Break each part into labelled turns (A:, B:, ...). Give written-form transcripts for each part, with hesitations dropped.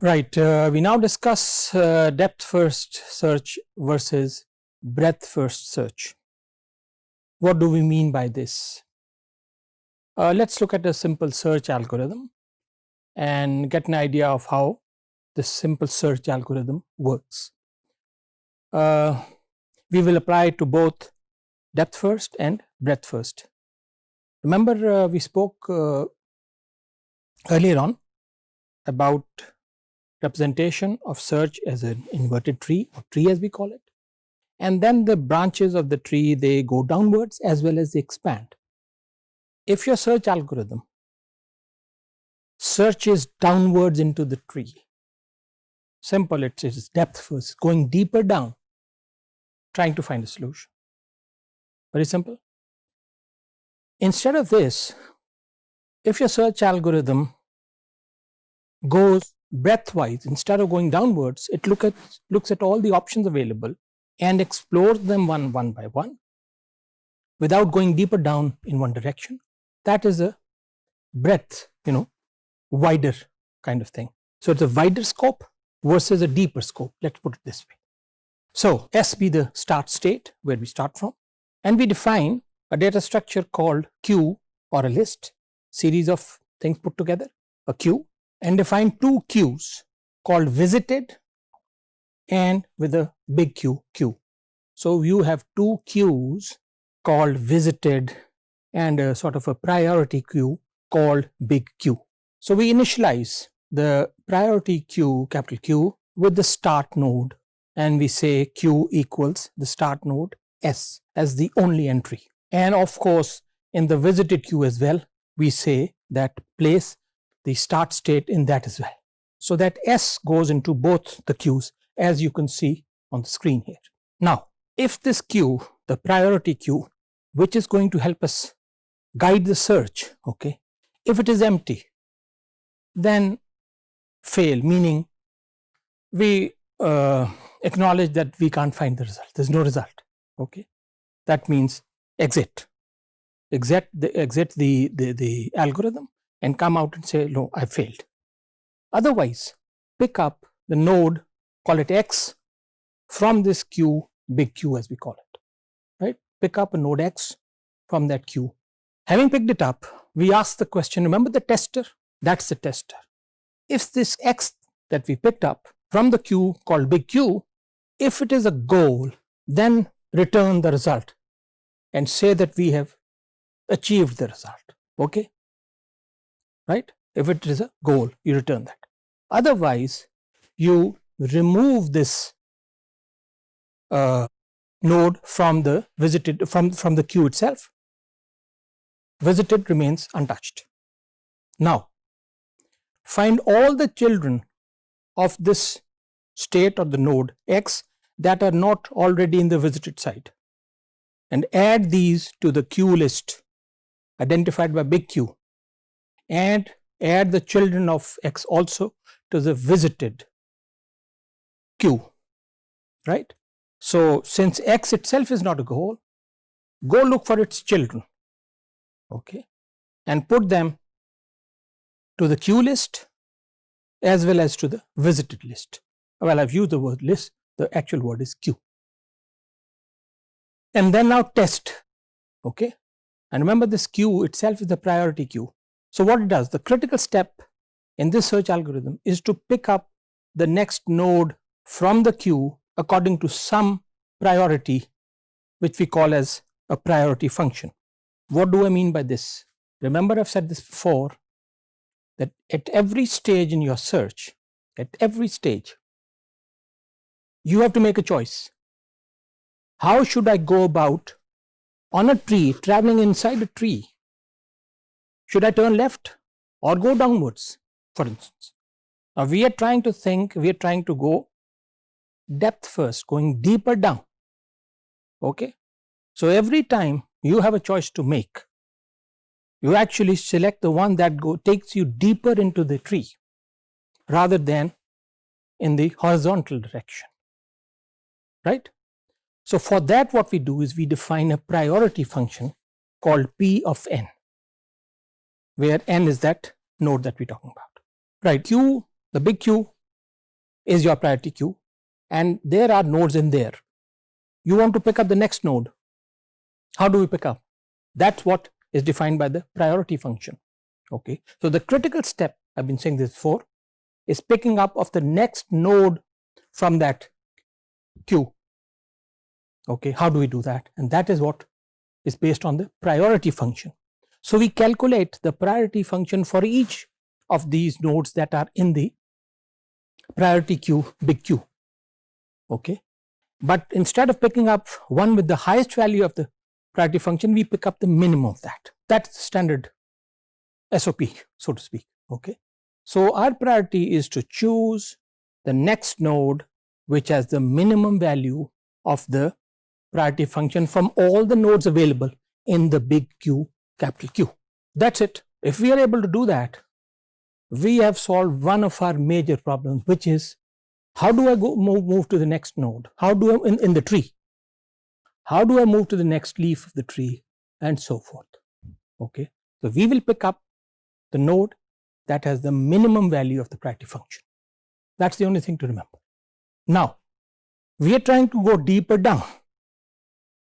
A: Right. We now discuss depth first search versus breadth first search. What do we mean by this? Let's look at a simple search algorithm and get an idea of how this simple search algorithm works. We will apply it to both depth first and breadth first. Remember, we spoke earlier on about representation of search as an inverted tree, or tree as we call it, and then the branches of the tree, they go downwards as well as they expand. If your search algorithm searches downwards into the tree, simple, it is depth first, going deeper down, trying to find a solution. Very simple. Instead of this, if your search algorithm goes breadth-wise, instead of going downwards, it looks at all the options available and explores them one by one without going deeper down in one direction. That is a breadth, wider kind of thing. So it's a wider scope versus a deeper scope. Let's put it this way. So S be the start state where we start from, and we define a data structure called queue, or a list, series of things put together, a queue, and define two queues called visited and with a big Q, queue. So you have two queues called visited and a sort of a priority queue called big Q. So we initialize the priority queue, capital Q, with the start node, and we say Q equals the start node S as the only entry. And of course, in the visited queue as well, we say that place the start state in that as well. So that S goes into both the queues, as you can see on the screen here. Now, if this queue, the priority queue, which is going to help us guide the search, okay, if it is empty, then fail, meaning we acknowledge that we can't find the result. There's no result. Okay, that means exit the algorithm and come out and say, no, I failed. Otherwise, pick up the node, call it X, from this queue, big Q as we call it, right? Pick up a node X from that queue. Having picked it up, we ask the question, remember the tester? That's the tester. If this X that we picked up from the queue called big Q, if it is a goal, then return the result and say that we have achieved the result. Okay, right? If it is a goal, you return that. Otherwise, you remove this node from the visited, from the queue itself. Visited remains untouched. Now, find all the children of this state or the node X that are not already in the visited side, and add these to the queue list identified by big Q, and add the children of X also to the visited queue, right? So since X itself is not a goal, go look for its children, okay, and put them to the queue list as well as to the visited list. Well, I've used the word list, the actual word is queue. And then now test, okay, and remember this queue itself is the priority queue. So what it does, the critical step in this search algorithm is to pick up the next node from the queue according to some priority, which we call as a priority function. What do I mean by this? Remember, I've said this before, that at every stage in your search, at every stage, you have to make a choice. How should I go about on a tree, traveling inside a tree? Should I turn left or go downwards, for instance? Now we are trying to think, we are trying to go depth first, going deeper down. Okay, so every time you have a choice to make, you actually select the one that takes you deeper into the tree rather than in the horizontal direction, right? So for that, what we do is we define a priority function called P of n, where n is that node that we're talking about, right? Q, the big Q, is your priority queue, and there are nodes in there. You want to pick up the next node. How do we pick up? That's what is defined by the priority function. Okay, so the critical step, I've been saying this before, is picking up of the next node from that queue. Okay, how do we do that? And that is what is based on the priority function. So we calculate the priority function for each of these nodes that are in the priority queue, big queue. Okay, but instead of picking up one with the highest value of the priority function, we pick up the minimum of that. That's the standard SOP, so to speak. Okay, so our priority is to choose the next node which has the minimum value of the priority function from all the nodes available in the big queue, capital Q. That's it. If we are able to do that, we have solved one of our major problems, which is how do I go move to the next node? How do I in the tree? How do I move to the next leaf of the tree, and so forth? Okay, so we will pick up the node that has the minimum value of the priority function. That's the only thing to remember. Now, we are trying to go deeper down,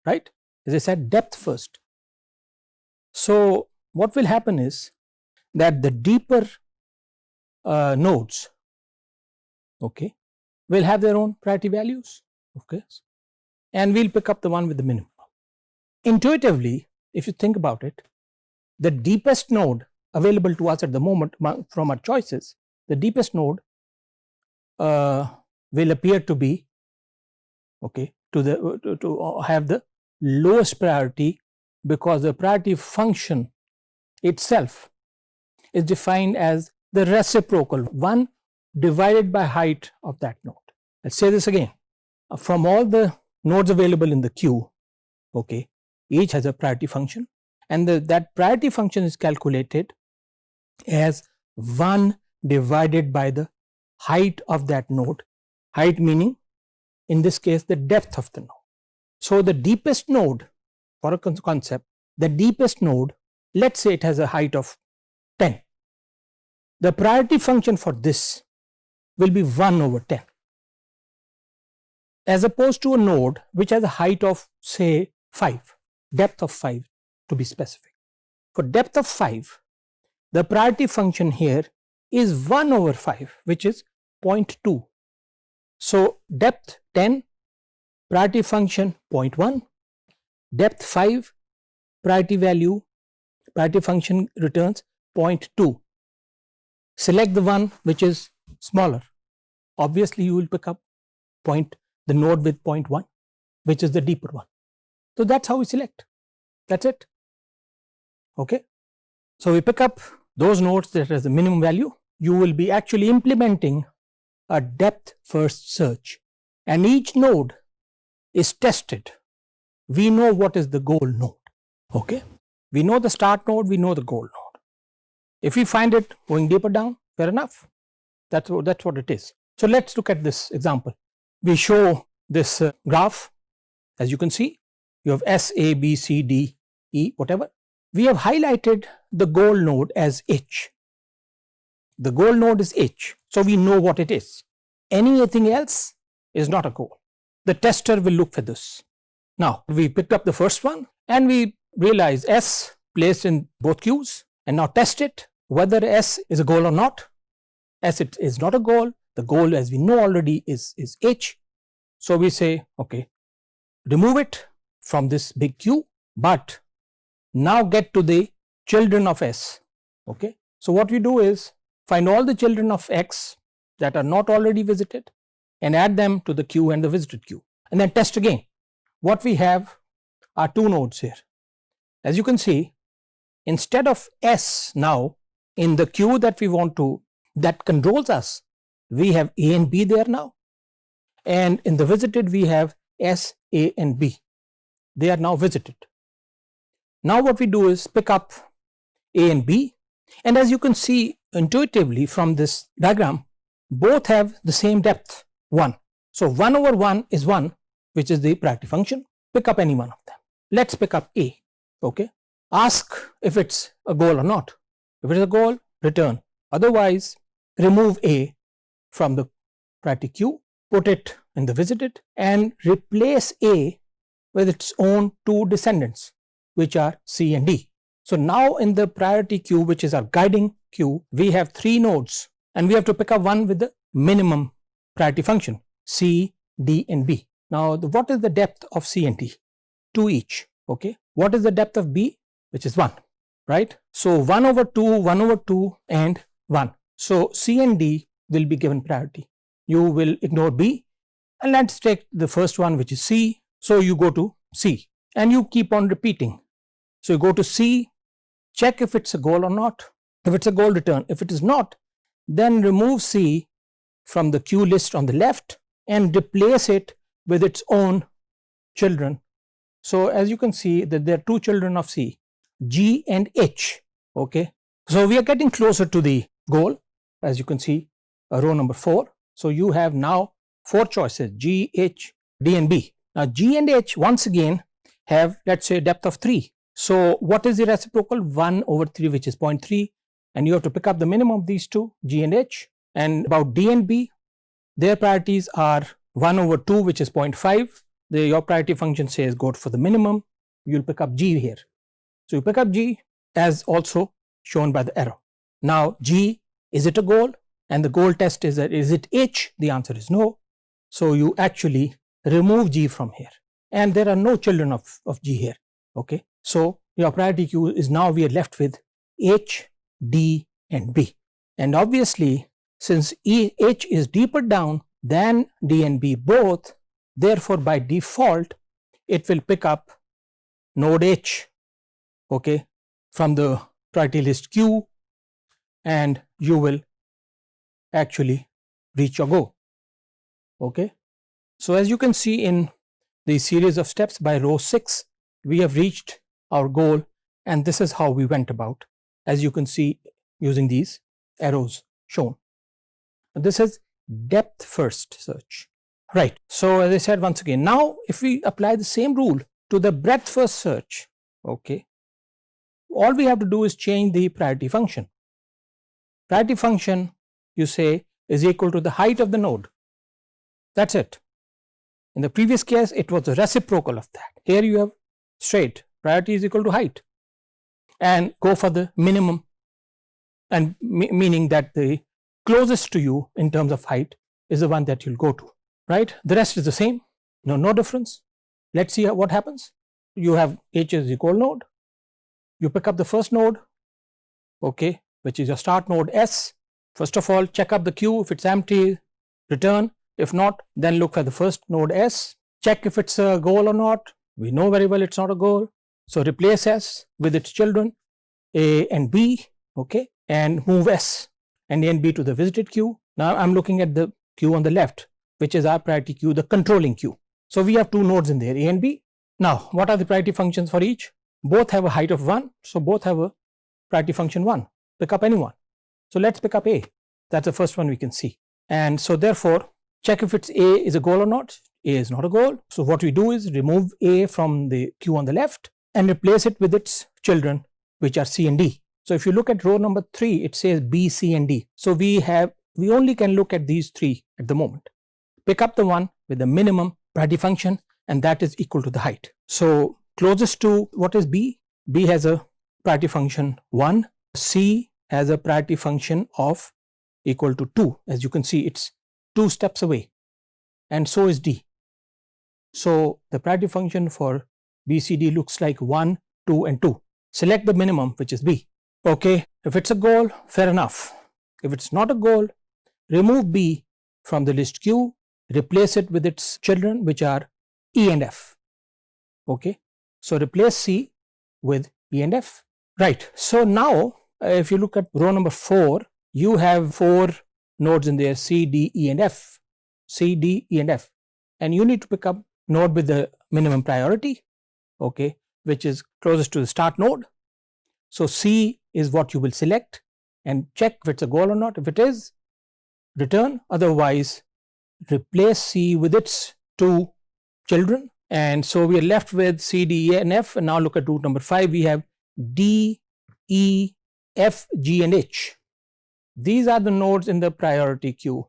A: right? As I said, depth first. So what will happen is that the deeper nodes, okay, will have their own priority values, okay, and we'll pick up the one with the minimum. Intuitively, if you think about it, the deepest node available to us at the moment from our choices, the deepest node will appear to be, okay, to have the lowest priority, because the priority function itself is defined as the reciprocal, 1 divided by height of that node. Let's say this again. From all the nodes available in the queue, okay, each has a priority function, and that priority function is calculated as 1 divided by the height of that node. Height meaning, in this case, the depth of the node. So the deepest node, for a concept, the deepest node, let's say it has a height of 10. The priority function for this will be 1 over 10, as opposed to a node which has a height of, say, 5, depth of 5 to be specific. For depth of 5, the priority function here is 1 over 5, which is 0.2. So depth 10, priority function 0.1, depth 5, priority function returns 0.2. Select the one which is smaller. Obviously, you will pick up the node with 0.1, which is the deeper one. So that's how we select. That's it. Okay. So we pick up those nodes that has the minimum value. You will be actually implementing a depth first search, and each node is tested. We know what is the goal node. Okay. We know the start node, we know the goal node. If we find it going deeper down, fair enough. That's what it is. So let's look at this example. We show this graph. As you can see, you have S, A, B, C, D, E, whatever. We have highlighted the goal node as H. The goal node is H, so we know what it is. Anything else is not a goal. The tester will look for this. Now, we picked up the first one and we realize S placed in both queues, and now test it whether S is a goal or not. S it is not a goal. The goal, as we know already, is H. So we say, okay, remove it from this big queue, but now get to the children of S. Okay. So what we do is find all the children of X that are not already visited and add them to the queue and the visited queue, and then test again. What we have are two nodes here. As you can see, instead of S now in the queue that we want to, that controls us, we have A and B there now, and in the visited we have S, A and B. They are now visited. Now what we do is pick up A and B, and as you can see intuitively from this diagram, both have the same depth, 1. So 1 over 1 is 1, which is the priority function. Pick up any one of them. Let's pick up A. Okay. Ask if it's a goal or not. If it is a goal, return. Otherwise, remove A from the priority queue, put it in the visited, and replace A with its own two descendants, which are C and D. So now in the priority queue, which is our guiding queue, we have 3 nodes, and we have to pick up one with the minimum priority function, C, D, and B. Now, what is the depth of C and D? 2 each. Okay. What is the depth of B? Which is 1, right? So 1 over 2, 1 over 2, and 1. So C and D will be given priority. You will ignore B, and let's take the first one, which is C. So you go to C, and you keep on repeating. So you go to C, check if it's a goal or not. If it's a goal, return. If it is not, then remove C from the queue list on the left and replace it with its own children. So as you can see that there are 2 children of C, G and H. Okay. So we are getting closer to the goal. As you can see, row number 4. So you have now 4 choices, G, H, D, and B. Now G and H once again have, let's say, depth of 3. So what is the reciprocal? 1 over 3, which is 0.3, and you have to pick up the minimum of these 2, G and H. And about D and B, their priorities are 1 over 2, which is 0.5. Your priority function says go for the minimum. You'll pick up G here. So you pick up G as also shown by the arrow. Now G, is it a goal? And the goal test is that, is it H? The answer is no. So you actually remove G from here, and there are no children of G here. Okay. So your priority queue is now we are left with H, D, and B. And obviously, since H is deeper down than D and B both, therefore by default it will pick up node H, okay, from the priority list queue, and you will actually reach your goal. Okay. So as you can see in the series of steps, by row 6 we have reached our goal, and this is how we went about, as you can see using these arrows shown. This is depth first search, right? So as I said once again, now if we apply the same rule to the breadth first search, okay, all we have to do is change the priority function. Priority function, you say, is equal to the height of the node. That's it. In the previous case, it was the reciprocal of that. Here you have straight priority is equal to height, and go for the minimum, and meaning that the closest to you in terms of height is the one that you'll go to, right? The rest is the same, no difference. Let's see what happens. You have H is equal node. You pick up the first node, okay, which is your start node S. First of all, check up the queue. If it's empty, return. If not, then look for the first node S. Check if it's a goal or not. We know very well it's not a goal. So replace S with its children, A and B, okay, and move S and A and B to the visited queue. Now I'm looking at the queue on the left, which is our priority queue, the controlling queue. So we have 2 nodes in there, A and B. Now, what are the priority functions for each? Both have a height of 1, so both have a priority function 1. Pick up any one. So let's pick up A. That's the first one we can see. And so therefore, check if it's A is a goal or not. A is not a goal. So what we do is remove A from the queue on the left and replace it with its children, which are C and D. So if you look at row number 3, it says B, C, and D. So we only can look at these 3 at the moment. Pick up the one with the minimum priority function, and that is equal to the height. So closest to what is B? B has a priority function 1. C has a priority function of equal to 2. As you can see, it's 2 steps away, and so is D. So the priority function for BCD looks like 1, 2, and 2. Select the minimum, which is B. Okay, if it's a goal, fair enough. If it's not a goal, remove B from the list queue, replace it with its children, which are E and F. Okay, so replace C with E and F. Right, so now if you look at row number 4, you have 4 nodes in there, C, D, E, and F. C, D, E, and F. And you need to pick up node with the minimum priority, okay, which is closest to the start node. So C is what you will select and check if it's a goal or not. If it is, return. Otherwise, replace C with its 2 children. And so we are left with C, D, E, and F. And now look at route number 5. We have D, E, F, G, and H. These are the nodes in the priority queue.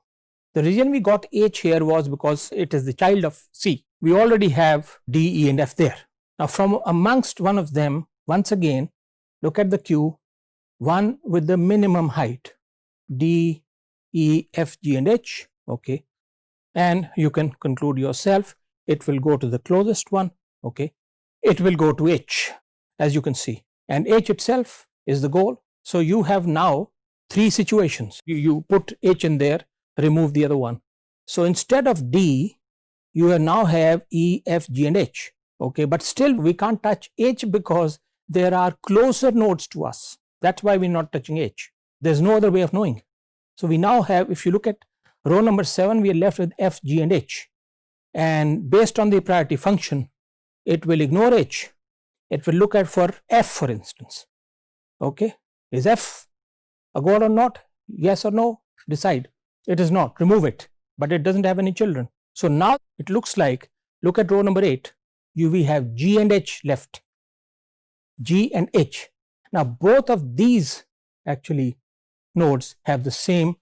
A: The reason we got H here was because it is the child of C. We already have D, E and F there. Now from amongst one of them, once again, look at the Q, one with the minimum height, D, E, F, G and H, okay, and you can conclude yourself, it will go to the closest one, okay, it will go to H, as you can see, and H itself is the goal. So you have now three situations. You put H in there, remove the other one. So instead of D, you now have E, F, G and H, okay, but still we can't touch H because there are closer nodes to us. That's why we're not touching H. There's no other way of knowing. So we now have, if you look at row number 7, we are left with F, G and H, and based on the priority function, it will ignore H. It will look at for F, for instance, okay. Is F a goal or not? Yes or no? Decide. It is not, remove it, but it doesn't have any children. So now it looks like, look at row number 8, we have G and H left, G and H. Now both of these actually nodes have the same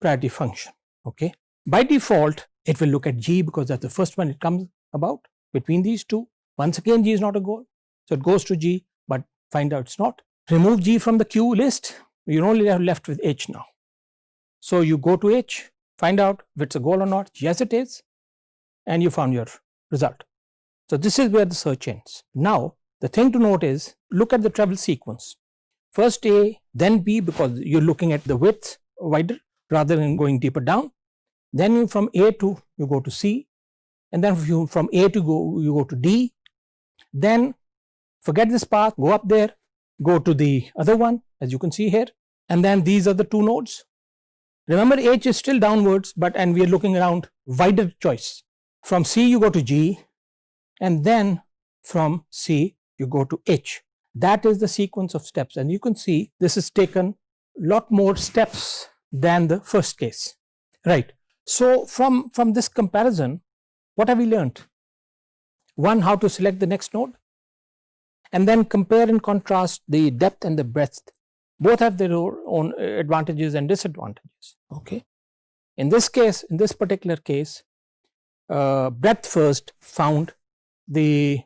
A: priority function, okay. By default, it will look at G because that's the first one it comes about between these two. Once again, G is not a goal, so it goes to G, but find out it's not. Remove G from the Q list, you're only left with H now. So you go to H, find out if it's a goal or not. Yes, it is, and you found your result. So this is where the search ends. Now the thing to note is, look at the travel sequence. First A, then B, because you're looking at the width wider rather than going deeper down. Then you from A to, you go to C, and then from A to you go to D. Then forget this path, go up there, go to the other one, as you can see here, and then these are the two nodes. Remember, H is still downwards, and we are looking around wider choice. From C you go to G, and then from C you go to H. That is the sequence of steps, and you can see this has taken a lot more steps than the first case, right? So from this comparison, what have we learned? One, how to select the next node, and then compare and contrast the depth and the breadth. Both have their own advantages and disadvantages, okay. In this case, in this particular case, breadth first found the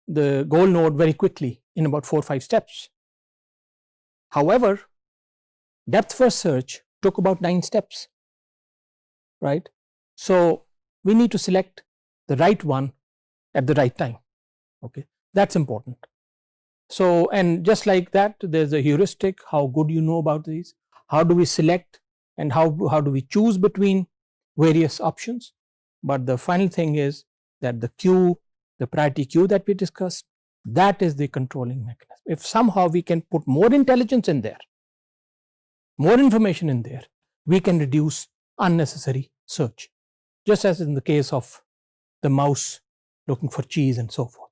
A: goal node very quickly in about 4 or 5 steps. However, depth first search took about 9 steps, right? So we need to select the right one at the right time, okay. That's important. So, and just like that, there's a heuristic, how good you know about these, how do we select, and how do we choose between various options. But the final thing is that the queue, the priority queue that we discussed, that is the controlling mechanism. If somehow we can put more intelligence in there, more information in there, we can reduce unnecessary search, just as in the case of the mouse looking for cheese and so forth.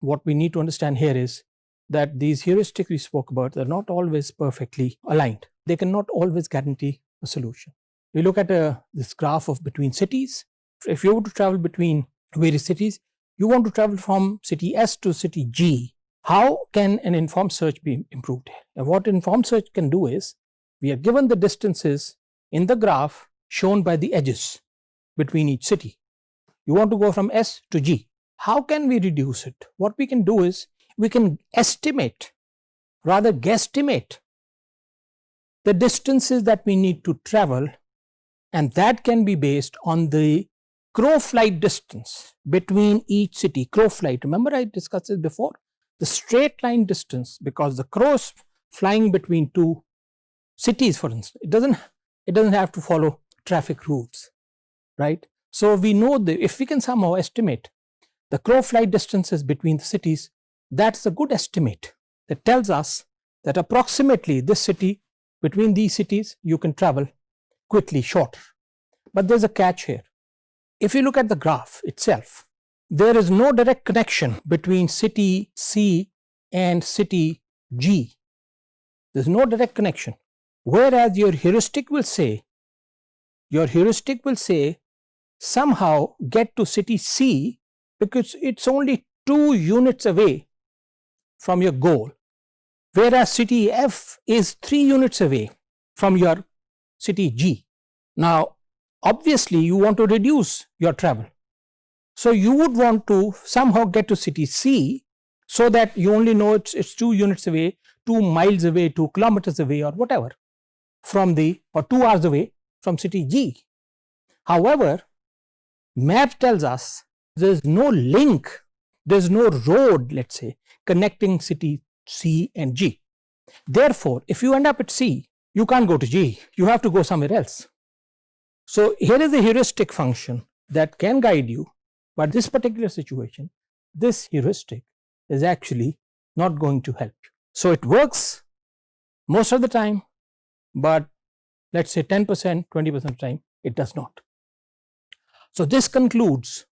A: What we need to understand here is that these heuristics we spoke about are not always perfectly aligned. They cannot always guarantee a solution. We look at this graph of between cities. If you were to travel between various cities, you want to travel from city S to city G. How can an informed search be improved? And what informed search can do is, we are given the distances in the graph shown by the edges between each city. You want to go from S to G. How can we reduce it? What we can do is, we can estimate, rather guesstimate, the distances that we need to travel, and that can be based on the crow flight distance between each city. Crow flight, remember I discussed this before, the straight line distance, because the crows flying between two cities, for instance, it doesn't have to follow traffic rules, right? So we know that if we can somehow estimate the crow flight distances between the cities, that's a good estimate that tells us that approximately this city, between these cities, you can travel quickly, shorter. But there's a catch here. If you look at the graph itself, there is no direct connection between city C and city G. There's no direct connection. Whereas your heuristic will say, somehow get to city C because it's only 2 units away from your goal, whereas city F is 3 units away from your city G. Now, obviously you want to reduce your travel. So you would want to somehow get to city C so that you only know it's 2 units away, 2 miles away, 2 kilometers away, or whatever from or 2 hours away from city G. However, map tells us there's no link, there's no road, let's say, connecting city C and G. Therefore, if you end up at C, you can't go to G, you have to go somewhere else. So here is a heuristic function that can guide you, but this particular situation, this heuristic is actually not going to help you. So it works most of the time, but let's say 10%, 20% of the time, it does not. So this concludes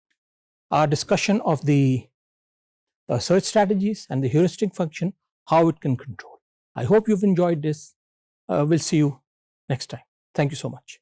A: our discussion of the search strategies and the heuristic function, how it can control. I hope you've enjoyed this. We'll see you next time. Thank you so much.